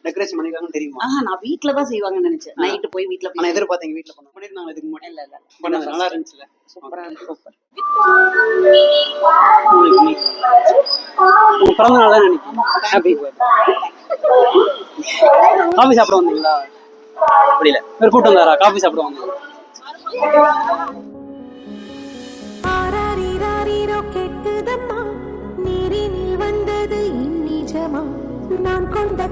Decoration பண்ணிருக்காங்கன்னு தெரியுமா? நான் வீட்ல தான் செய்வாங்கன்னு நினைச்சேன். நைட்டு போய் வீட்ல நான் எதிர்பார்த்தேன் வீட்ல பண்ணிருந்தாங்க இதுக்கு முன்னாடி. இல்ல பண்ணது நல்லா இருந்துச்சுல. சூப்பரா இருக்கு. சூப்பர். உங்க பிறந்த நாள் தான் நினைக்கிறேன். ஹாப்பி காஃபி சாப்பிட வந்தீங்களா? புரியல. வேற கூட்டம் வந்தாரா? காஃபி சாப்பிட வந்தீங்க. கேட்டுதம்மா நீரினில் வந்தது இந்நிஜமா நான் கொண்ட